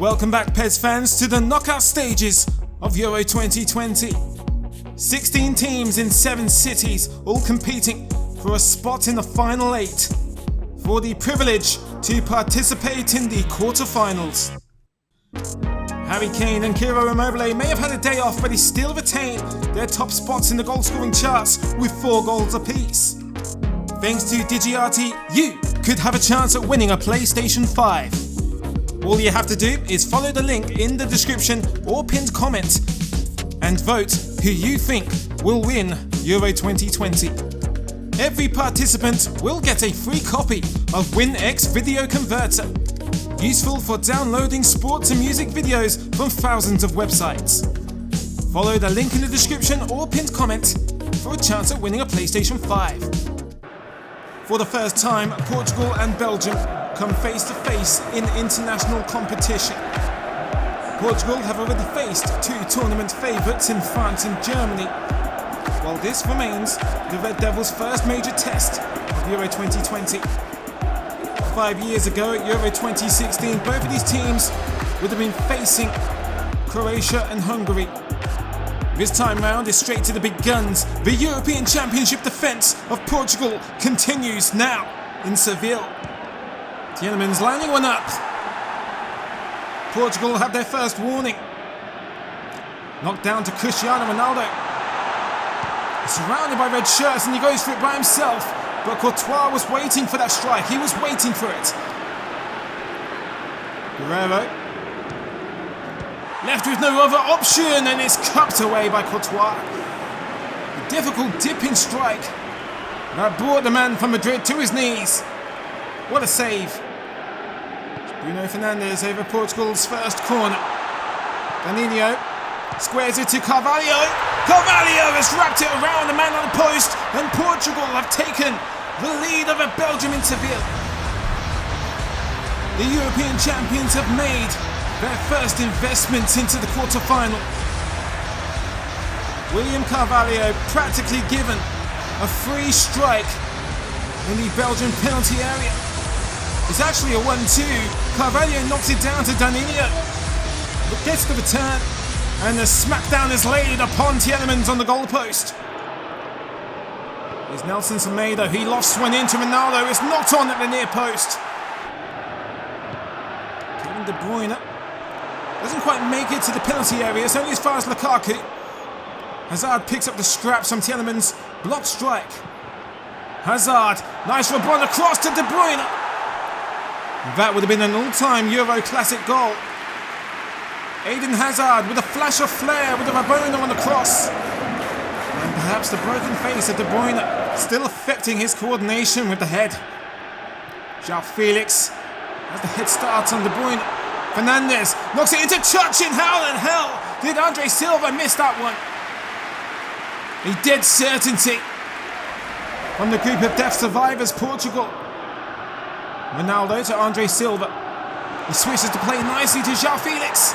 Welcome back, PES fans, to the knockout stages of Euro 2020. 16 teams in 7 cities, all competing for a spot in the final 8 for the privilege to participate in the quarterfinals. Harry Kane and Ciro Immobile may have had a day off, but they still retain their top spots in the goal-scoring charts with 4 goals apiece. Thanks to Digiati, you could have a chance at winning a PlayStation 5. All you have to do is follow the link in the description or pinned comment and vote who you think will win Euro 2020. Every participant will get a free copy of WinX Video Converter, useful for downloading sports and music videos from thousands of websites. Follow the link in the description or pinned comment for a chance at winning a PlayStation 5. For the first time, Portugal and Belgium come face to face in international competition. Portugal have already faced 2 tournament favourites in France and Germany, while this remains the Red Devils' first major test of Euro 2020. 5 years ago at Euro 2016, both of these teams would have been facing Croatia and Hungary. This time round is straight to the big guns. The European Championship defence of Portugal continues now in Seville. Tielemans lining one up. Portugal have their first warning. Knocked down to Cristiano Ronaldo. Surrounded by red shirts, and he goes for it by himself. But Courtois was waiting for that strike. He was waiting for it. Guerrero. Left with no other option, and it's cupped away by Courtois. A difficult dipping strike that brought the man from Madrid to his knees. What a save. Bruno Fernandes over Portugal's first corner. Danilo squares it to Carvalho. Carvalho has wrapped it around the man on the post, and Portugal have taken the lead over Belgium in Seville. The European champions have made their first investment into the quarter-final. William Carvalho practically given a free strike in the Belgian penalty area. It's actually a 1-2. Carvalho knocks it down to Danilo, but gets the return, and the smackdown is laid upon Tielemans on the goalpost. Here's Nelson Semedo. He lofts one into Ronaldo. It's not on at the near post. Kevin De Bruyne doesn't quite make it to the penalty area. It's only as far as Lukaku. Hazard picks up the scraps from Tielemans. Block strike. Hazard. Nice rebond across to De Bruyne. That would have been an all-time Euro classic goal. Eden Hazard with a flash of flair with a Rabona on the cross. And perhaps the broken face of De Bruyne still affecting his coordination with the head. João Felix has the head start on De Bruyne. Fernandes knocks it into touch. In how in hell did Andre Silva miss that one? A dead certainty from the group of death survivors, Portugal. Ronaldo to Andre Silva. He switches to play nicely to João Felix.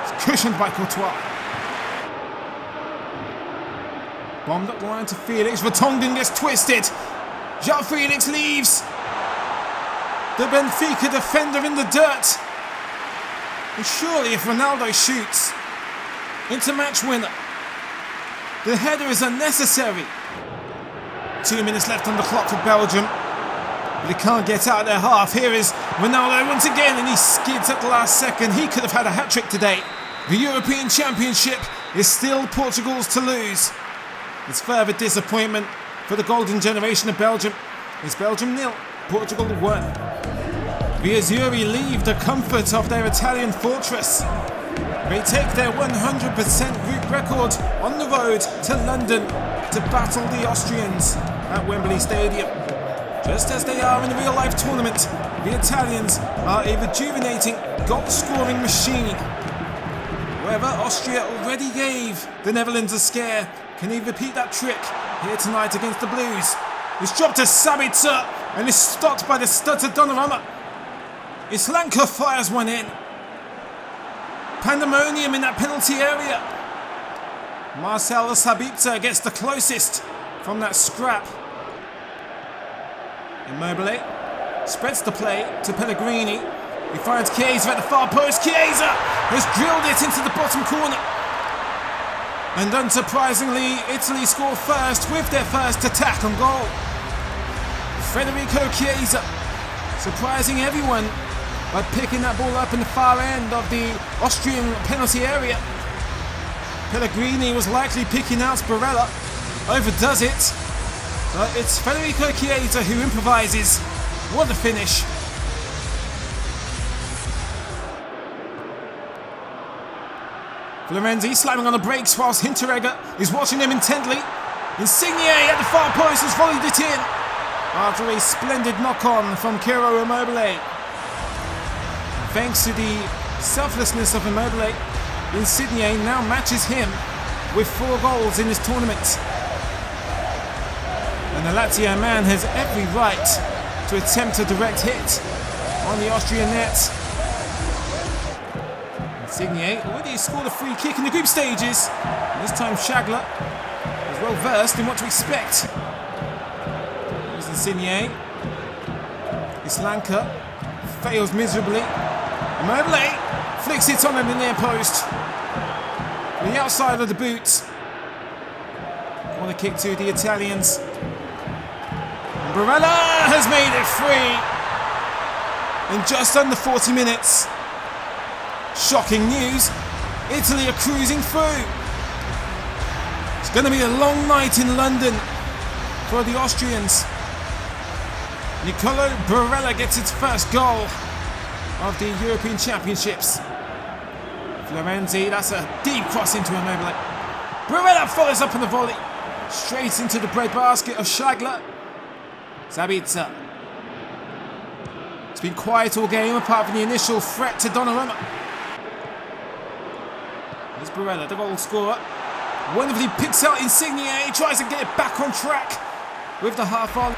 It's cushioned by Courtois. Bombed up the line to Felix. Vertonghen gets twisted. João Felix leaves. The Benfica defender in the dirt. And surely if Ronaldo shoots into match winner, the header is unnecessary. 2 minutes left on the clock for Belgium, but he can't get out of their half. Here is Ronaldo once again, and he skids at the last second. He could have had a hat-trick today. The European Championship is still Portugal's to lose. It's further disappointment for the golden generation of Belgium. It's Belgium 0, Portugal 1. The Azzurri leave the comfort of their Italian fortress. They take their 100% group record on the road to London to battle the Austrians at Wembley Stadium. Just as they are in the real-life tournament, the Italians are a rejuvenating goal-scoring machine. Wherever Austria already gave the Netherlands a scare, can he repeat that trick here tonight against the Blues? It's dropped to Sabitzer and is stopped by the stutter Donnarumma. Islanka fires one in. Pandemonium in that penalty area. Marcel Sabitzer gets the closest from that scrap. Immobile spreads the play to Pellegrini. He finds Chiesa at the far post. Chiesa has drilled it into the bottom corner. And unsurprisingly, Italy score first with their first attack on goal. Federico Chiesa surprising everyone by picking that ball up in the far end of the Austrian penalty area. Pellegrini was likely picking out Barella, overdoes it, but it's Federico Chiesa who improvises. What a finish. Florenzi slamming on the brakes whilst Hinteregger is watching him intently. Insigne at the far post has volleyed it in after a splendid knock-on from Ciro Immobile. Thanks to the selflessness of Immobile, Insigne now matches him with 4 goals in this tournament. And the Lazio man has every right to attempt a direct hit on the Austrian net. Insigne already scored a free kick in the group stages. This time Shagler is well versed in what to expect. Here's Insigne. Islanka fails miserably. Marley flicks it on at the near post. The outside of the boot. Corner kick to the Italians. Barella has made it free in just under 40 minutes. Shocking news, Italy are cruising through. It's going to be a long night in London for the Austrians. Nicolo Barella gets its first goal of the European Championships. Florenzi, that's a deep cross into Immobile. Barella follows up on the volley, straight into the breadbasket of Shagler. Sabitzer. It's been quiet all game apart from the initial threat to Donnarumma. Here's Barella, the goal scorer. Wonderfully picks out Insigne, he tries to get it back on track with the half volley.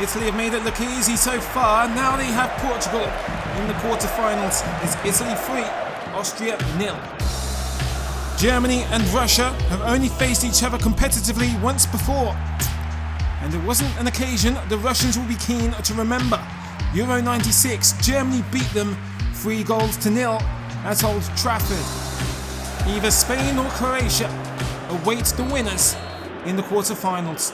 Italy have made it look easy so far. Now they have Portugal in the quarterfinals. It's Italy 3, Austria 0. Germany and Russia have only faced each other competitively once before. And it wasn't an occasion the Russians will be keen to remember. Euro 96, Germany beat them 3-0 at Old Trafford. Either Spain or Croatia await the winners in the quarterfinals.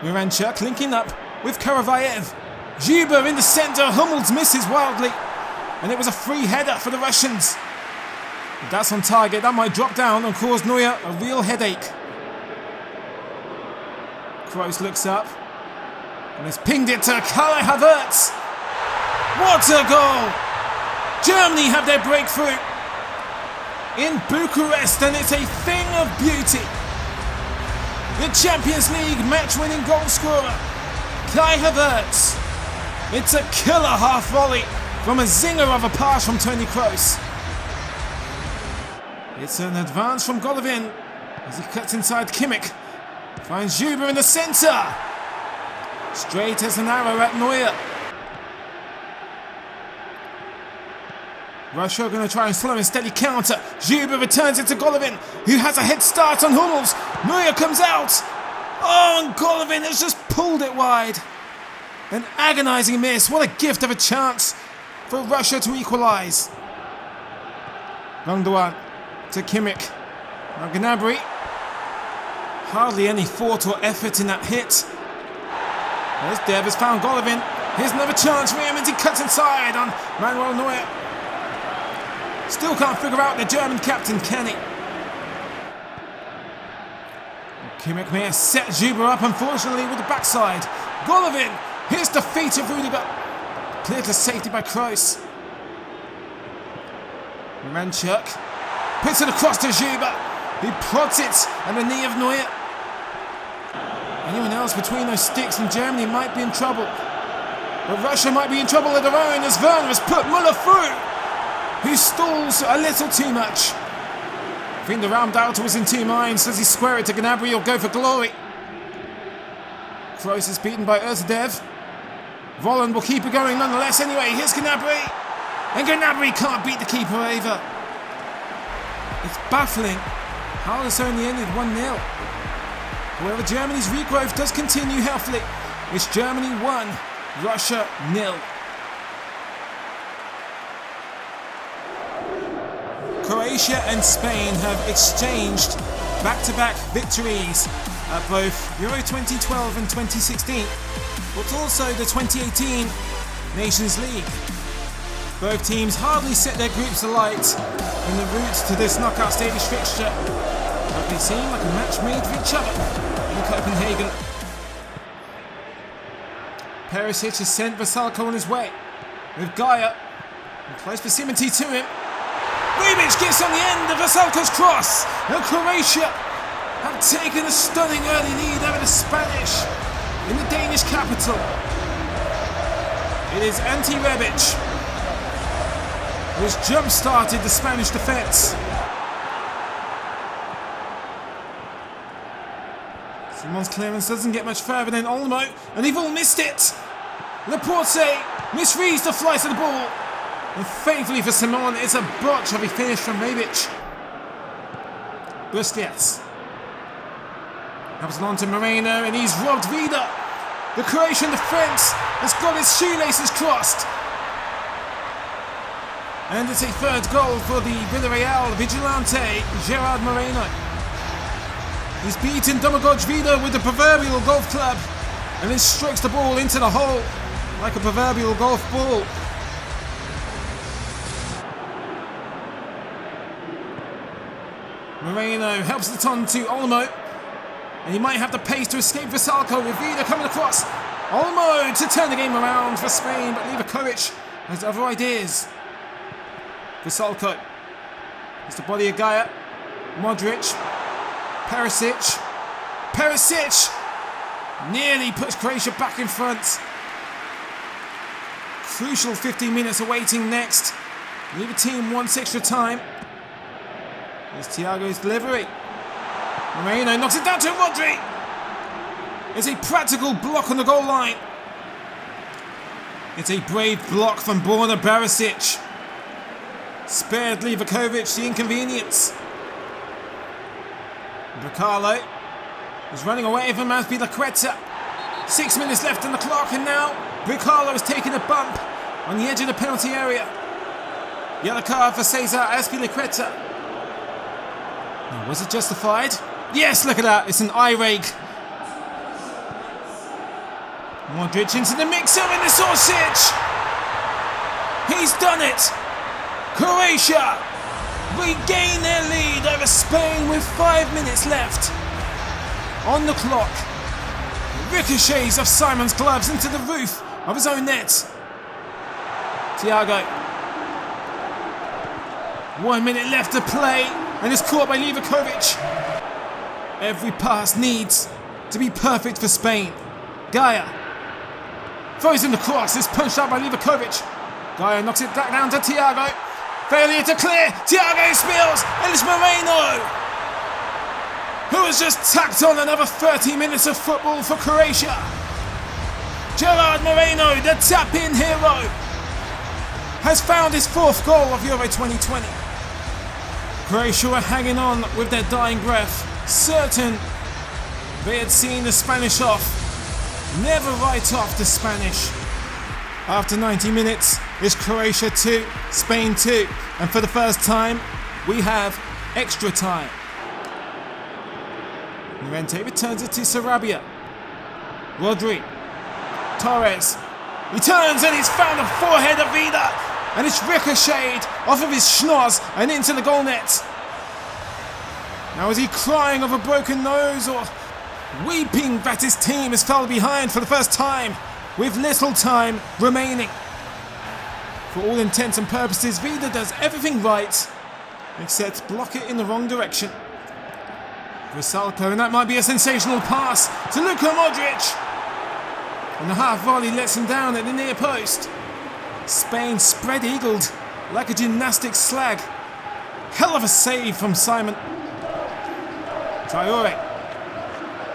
Miranchuk linking up with Karavayev. Zuber in the centre, Hummels misses wildly. And it was a free header for the Russians. If that's on target, that might drop down and cause Neuer a real headache. Kroos looks up and has pinged it to Kai Havertz. What a goal! Germany have their breakthrough in Bucharest, and it's a thing of beauty. The Champions League match-winning goal scorer, Kai Havertz. It's a killer half volley from a zinger of a pass from Toni Kroos. It's an advance from Golovin as he cuts inside Kimmich. Finds Zuber in the centre. Straight as an arrow at Neuer. Russia are going to try and slow and steady counter. Zuber returns it to Golovin, who has a head start on Hummels. Neuer comes out. Oh, and Golovin has just pulled it wide. An agonising miss. What a gift of a chance for Russia to equalise. Gundogan to Kimmich. Now Gnabry. Hardly any thought or effort in that hit. There's Dev has found Golovin. Here's another chance for him as he cuts inside on Manuel Neuer. Still can't figure out the German captain, can he? Kimmich may have set Zuber up, unfortunately, with the backside. Golovin, here's the feet of Rudiger. Cleared to safety by Kroos. Miranchuk puts it across to Zuber, who prods it at the knee of Neuer. Anyone else between those sticks in Germany might be in trouble. But Russia might be in trouble of their own as Werner has put Müller through, who stalls a little too much. I think the Raumdauter was in two minds. Does he square it to Gnabry or go for glory? Kroos is beaten by Özdev. Volland will keep it going nonetheless anyway. Here's Gnabry. And Gnabry can't beat the keeper either. It's baffling how this only ended 1-0. However, Germany's regrowth does continue healthily. It's Germany 1, Russia 0. Croatia and Spain have exchanged back-to-back victories at both Euro 2012 and 2016, but also the 2018 Nations League. Both teams hardly set their groups alight in the route to this knockout stages fixture, but they seem like a match made for each other in Copenhagen. Perisic has sent Vasalko on his way, with Gaia in close proximity to him. Rebic gets on the end of Vasalko's cross, and Croatia have taken a stunning early lead over the Spanish in the Danish capital. It is Ante Rebic who has jump-started the Spanish defence. Simon's clearance doesn't get much further than Olmo, and they've all missed it. Laporte misreads the flight of the ball, and thankfully for Simon, it's a botch of a finish from Rebic. Busquets comes along to Moreno, and he's robbed Vida. The Croatian defence has got his shoelaces crossed. And it's a third goal for the Villarreal vigilante, Gerard Moreno. He's beaten Domagoj Vida with the proverbial golf club, and then strikes the ball into the hole like a proverbial golf ball. Moreno helps it on to Olmo, and he might have the pace to escape Vasalko with Vida coming across. Olmo to turn the game around for Spain, but Livakovic has other ideas. Vasalko is the body of Gaia. Modric. Perisic. Perisic nearly puts Croatia back in front. Crucial 15 minutes awaiting next. Neither team wants extra time. Here's Thiago's delivery. Moreno knocks it down to Rodri. It's a practical block on the goal line. It's a brave block from Borna Barisic. Spared Livakovic the inconvenience. Bricalo is running away from Azpilicueta. 6 minutes left on the clock, and now Bricalo is taking a bump on the edge of the penalty area. Yellow card for Cesar Azpilicueta. Was it justified? Yes, look at that. It's an eye rake. Modric into the mixer, and it's Orsic. He's done it. Croatia regain their lead over Spain with 5 minutes left on the clock. Ricochets of Simon's gloves into the roof of his own net. Thiago. 1 minute left to play, and it's caught by Livakovic. Every pass needs to be perfect for Spain. Gaia throws in the cross. It's punched out by Livakovic. Gaia knocks it back down to Thiago. Failure to clear. Thiago spills, and it's Moreno, who has just tacked on another 30 minutes of football for Croatia. Gerard Moreno, the tap-in hero, has found his 4th goal of Euro 2020. Croatia were hanging on with their dying breath, certain they had seen the Spanish off. Never write off the Spanish. After 90 minutes, it's Croatia 2, Spain 2, and for the first time, we have extra time. Llorente returns it to Sarabia. Rodri. Torres. He turns, and he's found the forehead of Vida, and it's ricocheted off of his schnoz and into the goal net. Now is he crying of a broken nose, or weeping that his team has fell behind for the first time with little time remaining? For all intents and purposes, Vida does everything right except block it in the wrong direction. Vasalko, and that might be a sensational pass to Luka Modric, and the half volley lets him down at the near post. Spain spread-eagled like a gymnastic slag. Hell of a save from Simon. Traore,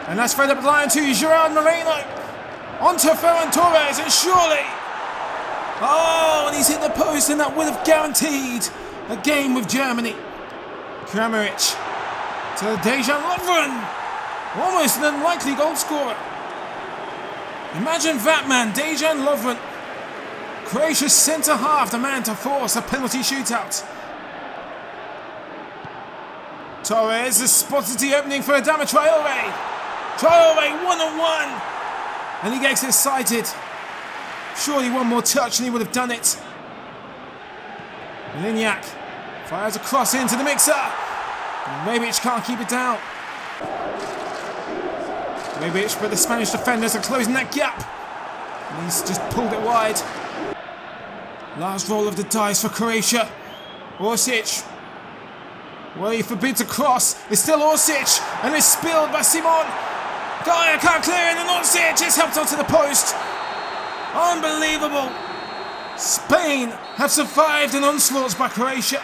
and that's fed up the line to Gerard Moreno. On to Ferran Torres, and surely. Oh, and he's hit the post, and that would have guaranteed a game with Germany. Kramaric to Dejan Lovren. Almost an unlikely goal scorer. Imagine that man, Dejan Lovren. Croatia's centre half, the man to force a penalty shootout. Torres has spotted the opening for Adama Traore. Traore 1-on-1. And he gets excited. Surely one more touch and he would have done it. Lignac fires a cross into the mixer. Rebic can't keep it down. Rebic, but the Spanish defenders are closing that gap. And he's just pulled it wide. Last roll of the dice for Croatia. Orsic. Well, he forbids a cross. It's still Orsic. And it's spilled by Simon. Gaia can't clear it, and Orsic is helped onto the post. Unbelievable. Spain have survived an onslaught by Croatia.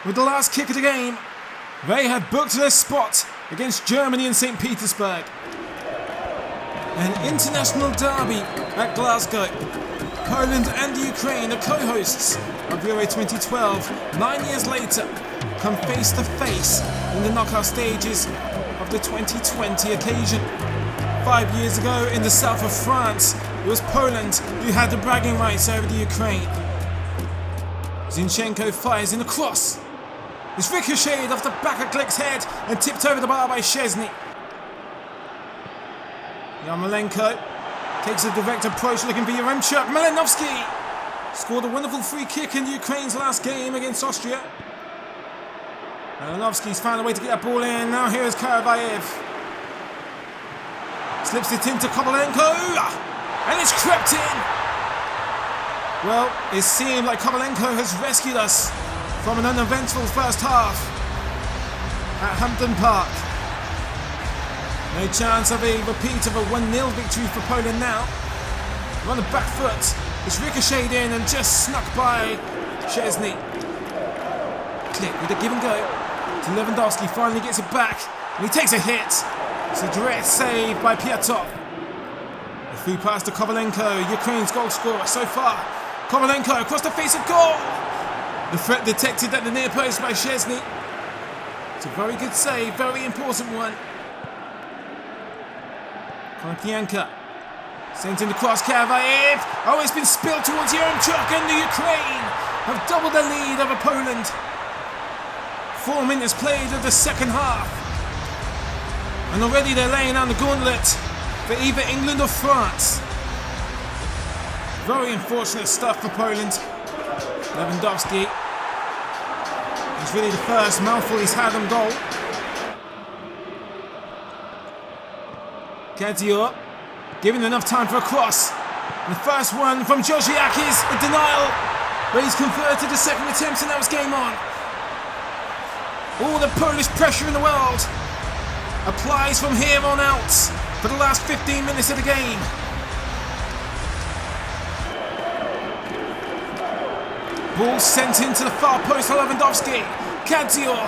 With the last kick of the game, they had booked their spot against Germany in St. Petersburg. An international derby at Glasgow. Poland and Ukraine are co-hosts of Euro 2012. 9 years later, come face to face in the knockout stages of the 2020 occasion. 5 years ago in the south of France, it was Poland who had the bragging rights over the Ukraine. Zinchenko fires in a cross. It's ricocheted off the back of Glick's head and tipped over the bar by Szczesny. Yarmolenko takes a direct approach looking for Yaremchuk. Malinovsky scored a wonderful free kick in Ukraine's last game against Austria. Malinovsky's found a way to get that ball in. Now here is Karavayev. Slips it into Kovalenko. And it's crept in. Well, it seemed like Kovalenko has rescued us from an uneventful first half at Hampden Park. No chance of a repeat of a 1-0 victory for Poland now. On the back foot, it's ricocheted in and just snuck by Szczesny. Click with a give and go. To Lewandowski, finally gets it back, and he takes a hit. It's a direct save by Piatov. The free pass to Kovalenko, Ukraine's goal scorer so far. Kovalenko across the face of goal. The threat detected at the near post by Szczesny. It's a very good save, very important one. Konoplyanka sends in the cross, Karavayev. Oh, it's been spilled towards Yaremchuk, and the Ukraine have doubled their lead over Poland. 4 minutes played of the second half. And already they're laying down the gauntlet for either England or France. Very unfortunate stuff for Poland. Lewandowski is really the first mouthful he's had on goal. Kadzior given enough time for a cross. And the first one from Georgiakis, a denial, but he's converted the second attempt and that was game on. All the Polish pressure in the world applies from here on out for the last 15 minutes of the game. Ball sent into the far post for Lewandowski. Kadzior.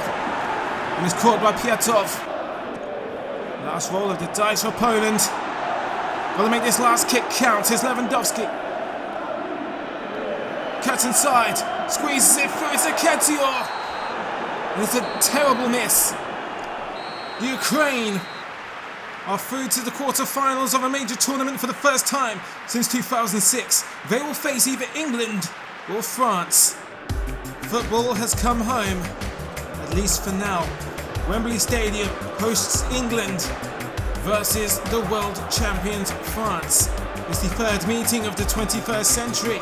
And is caught by Piatov. Last roll of the dice for Poland. Got to make this last kick count. Here's Lewandowski. Cuts inside. Squeezes it through. It's a Kadzior. And it's a terrible miss. The Ukraine are through to the quarter-finals of a major tournament for the first time since 2006. They will face either England or France. Football has come home, at least for now. Wembley Stadium hosts England versus the world champions France. It's the third meeting of the 21st century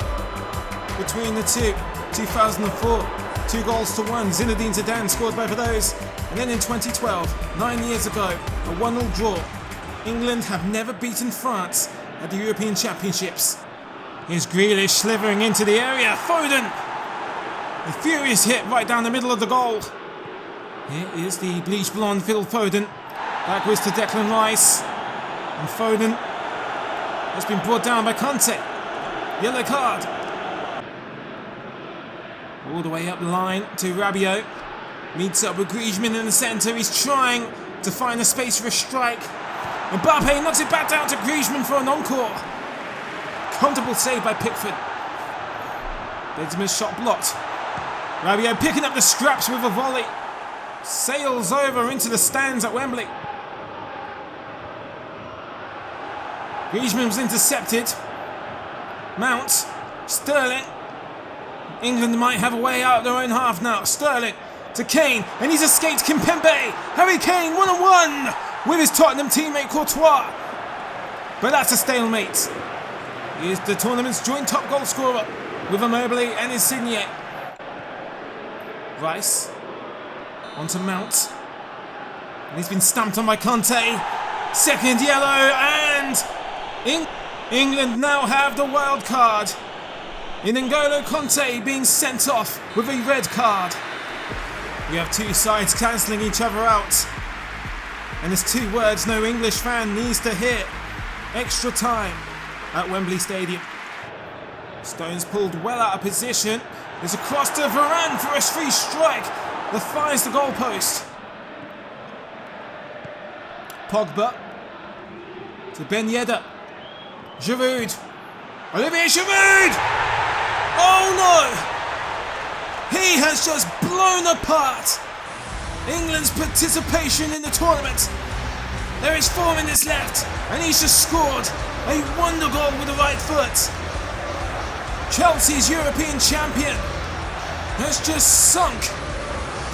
between the two. 2004, 2-1. Zinedine Zidane scored both of those. And then in 2012, 9 years ago, a 1-1 draw. England have never beaten France at the European Championships. Here's Grealish slithering into the area. Foden! A furious hit right down the middle of the goal. Here is the bleach blonde Phil Foden. Backwards to Declan Rice. And Foden has been brought down by Conte. Yellow card. All the way up the line to Rabiot. Meets up with Griezmann in the centre. He's trying to find a space for a strike. Mbappe knocks it back down to Griezmann for an encore. Comfortable save by Pickford. Benzema's shot blocked. Rabiot picking up the scraps with a volley. Sails over into the stands at Wembley. Griezmann was intercepted. Mount. Sterling. England might have a way out of their own half now. Sterling to Kane, and he's escaped Kimpembe. Harry Kane 1-on-1 with his Tottenham teammate Courtois. But that's a stalemate. He is the tournament's joint top goal scorer with Immobile and Insigne. Rice onto Mount. And he's been stamped on by Conte. Second yellow, and England now have the wild card in N'Golo Conte being sent off with a red card. We have two sides cancelling each other out. And there's two words no English fan needs to hear. Extra time at Wembley Stadium. Stones pulled well out of position. There's a cross to Varane for a free strike that finds the goalpost. Pogba to Ben Yedder. Giroud. Olivier Giroud! Oh no! He has just blown apart England's participation in the tournament. There is 4 minutes left, and he's just scored a wonder goal with the right foot. Chelsea's European champion has just sunk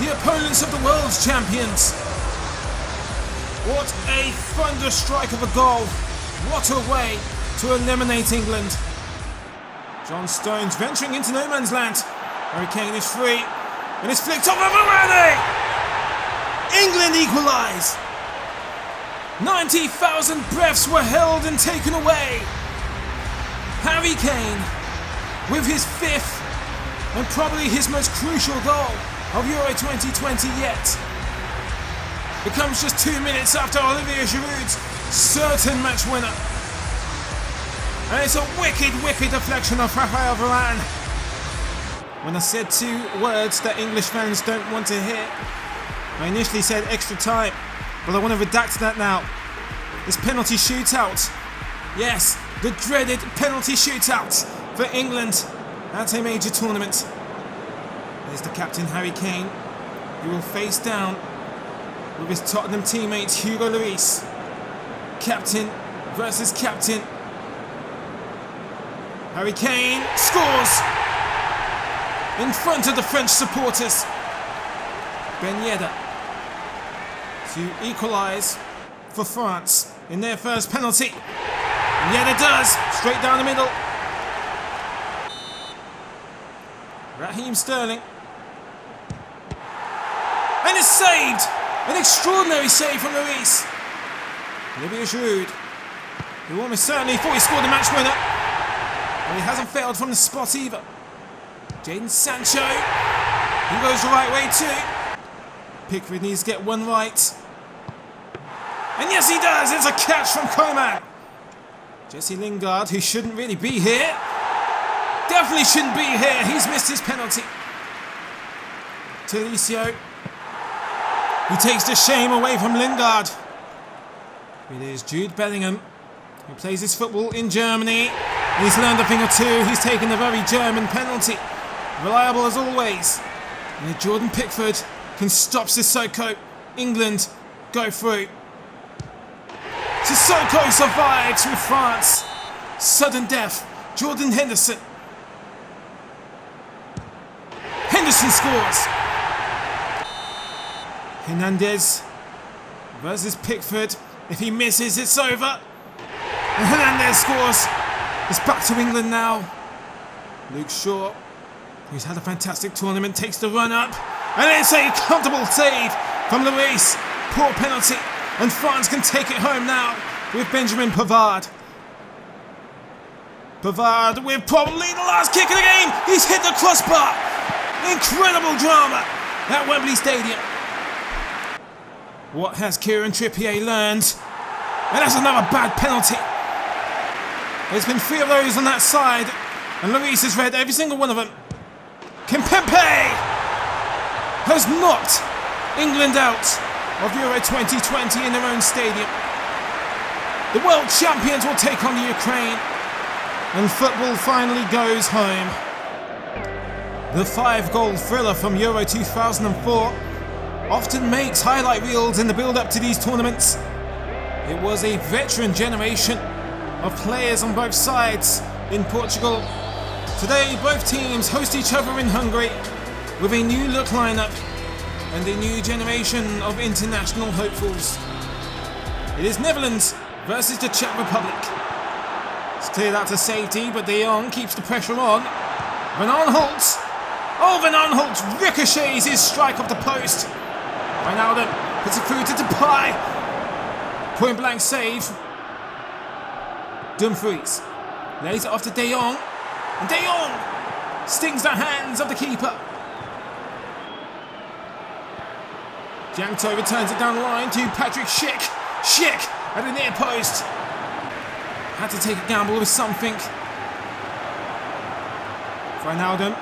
the opponents of the world's champions. What a thunder strike of a goal. What a way to eliminate England. John Stones venturing into no man's land. Harry Kane is free, and it's flicked over Varane. England equalise. 90,000 breaths were held and taken away. Harry Kane, with his 5th and probably his most crucial goal of Euro 2020 yet, becomes just 2 minutes after Olivier Giroud's certain match winner. And it's a wicked, wicked deflection of Raphael Varane. When I said 2 words that English fans don't want to hear, I initially said extra time, but I want to redact that now. This penalty shootout. Yes, the dreaded penalty shootout for England at a major tournament. There's the captain Harry Kane, who will face down with his Tottenham teammate Hugo Lloris. Captain versus captain. Harry Kane scores in front of the French supporters. Ben Yedder to equalise for France in their first penalty. And Yedder does, straight down the middle. Raheem Sterling. And it's saved! An extraordinary save from Lloris. Olivier Giroud, who almost certainly thought he scored the match winner. But he hasn't failed from the spot either. Jadon Sancho, he goes the right way too. Pickford needs to get one right. And yes, he does. It's a catch from Coman. Jesse Lingard, who shouldn't really be here. Definitely shouldn't be here. He's missed his penalty. Tolisso. He takes the shame away from Lingard. It is Jude Bellingham, who plays his football in Germany. And he's learned a thing or two. He's taken a very German penalty. Reliable as always. And Jordan Pickford can stop Sissoko. England go through. Sissoko survives with France. Sudden death. Jordan Henderson. Henderson scores. Hernandez versus Pickford. If he misses, it's over. And Hernandez scores. It's back to England now. Luke Shaw, who's had a fantastic tournament, takes the run up. And it's a comfortable save from Lloris. Poor penalty. And France can take it home now with Benjamin Pavard. Pavard with probably the last kick of the game. He's hit the crossbar. Incredible drama at Wembley Stadium. What has Kieran Trippier learned? And that's another bad penalty. There's been 3 of those on that side, and Lloris has read every single one of them. Kimpembe has knocked England out of Euro 2020 in their own stadium. The world champions will take on the Ukraine, and football finally goes home. The 5-goal thriller from Euro 2004 often makes highlight reels in the build-up to these tournaments. It was a veteran generation of players on both sides in Portugal. Today, both teams host each other in Hungary with a new look lineup. and a new generation of international hopefuls. It is Netherlands versus the Czech Republic. It's cleared out to safety, but De Jong keeps the pressure on. Van Aanholt. Oh, Van Aanholt ricochets his strike off the post. Wijnaldum puts it through to Depay. Point blank save. Dumfries lays it off to De Jong. And De Jong stings the hands of the keeper. Jankto returns it down the line to Patrick Schick. Schick at the near post. Had to take a gamble with something. Wijnaldum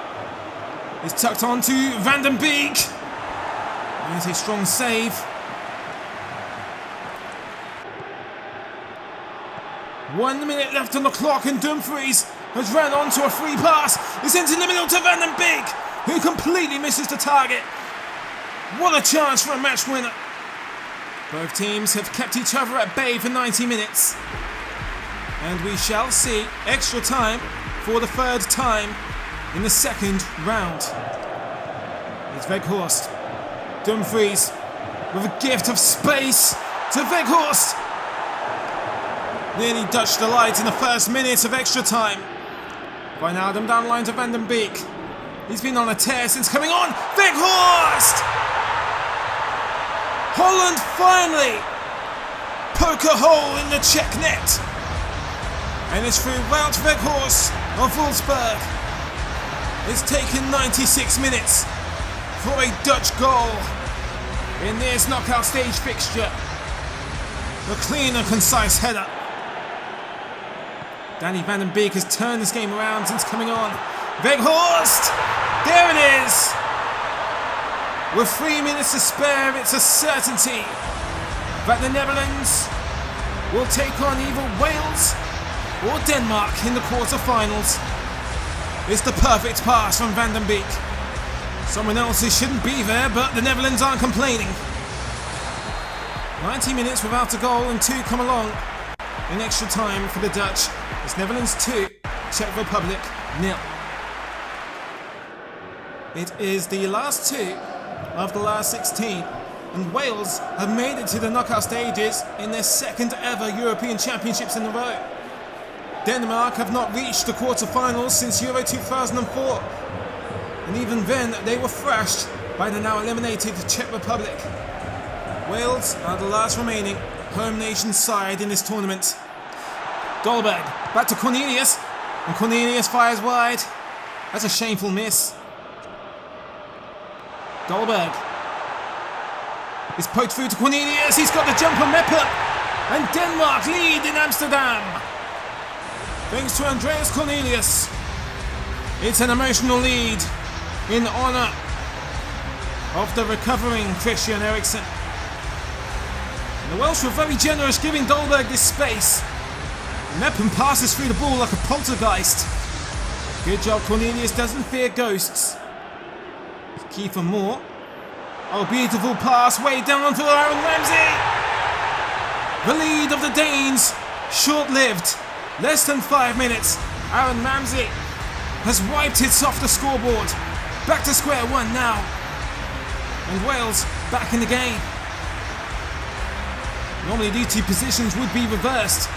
is tucked on to Van den Beek. There's a strong save. One minute left on the clock and Dumfries has ran onto a free pass. It's into the middle to Van den Beek, who completely misses the target. What a chance for a match winner. Both teams have kept each other at bay for 90 minutes. And we shall see extra time for the third time in the second round. It's Weghorst. Dumfries with a gift of space to Weghorst. Nearly Dutch delight in the first minute of extra time. Wijnaldum down the line to Van den Beek. He's been on a tear since coming on. Weghorst! Holland finally poke a hole in the Czech net. And it's through Wout Weghorst of Wolfsburg. It's taken 96 minutes for a Dutch goal in this knockout stage fixture. A clean and concise header. Danny Van den Beek has turned this game around since coming on. Weghorst! There it is! With 3 minutes to spare, it's a certainty that the Netherlands will take on either Wales or Denmark in the quarter-finals. It's the perfect pass from Van den Beek. Someone else who shouldn't be there, but the Netherlands aren't complaining. 90 minutes without a goal and 2 come along in extra time for the Dutch. It's Netherlands 2, Czech Republic 0. It is the last 2 of the last 16, and Wales have made it to the knockout stages in their second ever European Championships in a row. Denmark have not reached the quarter-finals since Euro 2004, and even then they were thrashed by the now eliminated Czech Republic. Wales are the last remaining home nation side in this tournament. Dolberg back to Cornelius, and Cornelius fires wide. That's a shameful miss. Dolberg is poked through to Cornelius. He's got the jump on Meppen, and Denmark lead in Amsterdam thanks to Andreas Cornelius. It's an emotional lead in honour of the recovering Christian Eriksen. And the Welsh were very generous, giving Dolberg this space. Meppen passes through the ball like a poltergeist. Good job, Cornelius doesn't fear ghosts. Kiefer Moore. Oh, beautiful pass way down to Aaron Ramsey. The lead of the Danes, short-lived. Less than 5 minutes. Aaron Ramsey has wiped it off the scoreboard. Back to square one now. And Wales back in the game. Normally these two positions would be reversed,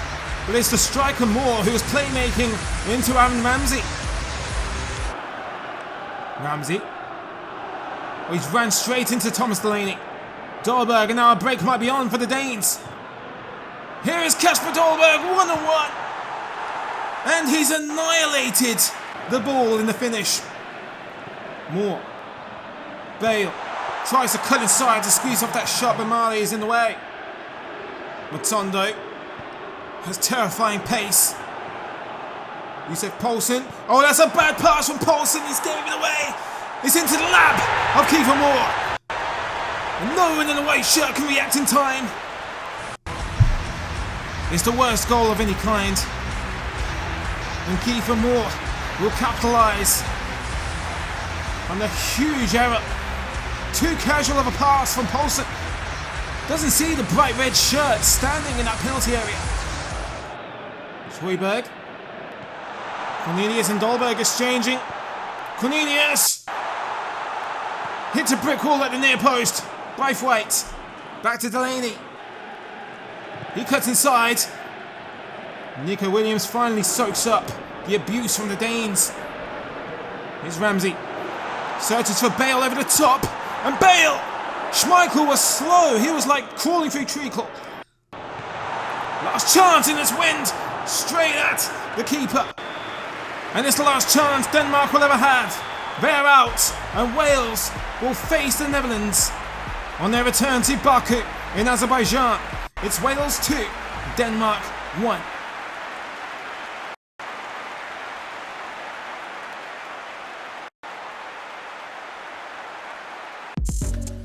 but it's the striker Moore who is playmaking into Aaron Ramsey. Ramsey. Oh, he's ran straight into Thomas Delaney. Dolberg, and now a break might be on for the Danes. Here is Kasper Dolberg, 1-on-1. And he's annihilated the ball in the finish. Moore. Bale tries to cut inside to squeeze off that shot, but Marley is in the way. Matondo has terrifying pace. Yusuf Poulsen. Oh, that's a bad pass from Poulsen. He's giving it away. It's into the lap of Kiefer Moore. And no one in the white shirt can react in time. It's the worst goal of any kind. And Kiefer Moore will capitalise on the huge error. Too casual of a pass from Poulsen. Doesn't see the bright red shirt standing in that penalty area. Schweiberg. Cornelius and Dolberg exchanging. Cornelius! Hits a brick wall at the near post. Braithwaite. Back to Delaney. He cuts inside. Nico Williams finally soaks up the abuse from the Danes. Here's Ramsey. Searches for Bale over the top. And Bale! Schmeichel was slow. He was like crawling through treacle. Last chance in this wind. Straight at the keeper. And it's the last chance Denmark will ever have. They're out. And Wales will face the Netherlands on their return to Baku in Azerbaijan. It's Wales 2, Denmark 1.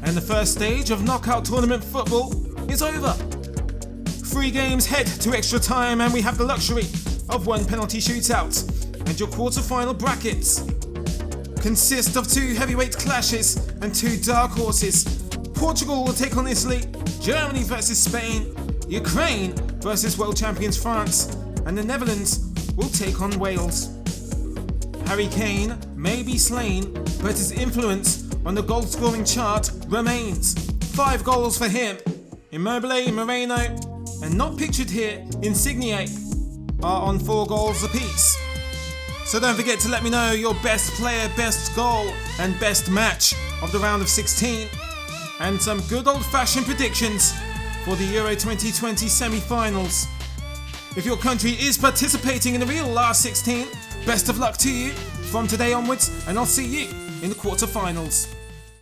And the first stage of knockout tournament football is over. 3 games head to extra time and we have the luxury of 1 penalty shootout. And your quarter-final brackets consist of 2 heavyweight clashes and 2 dark horses. Portugal will take on Italy, Germany versus Spain, Ukraine versus world champions France, and the Netherlands will take on Wales. Harry Kane may be slain, but his influence on the goal-scoring chart remains. 5 goals for him. Immobile, Moreno, and not pictured here, Insigne, are on 4 goals apiece. So don't forget to let me know your best player, best goal, and best match of the round of 16. And some good old-fashioned predictions for the Euro 2020 semi-finals. If your country is participating in the real last 16, best of luck to you from today onwards, and I'll see you in the quarter-finals.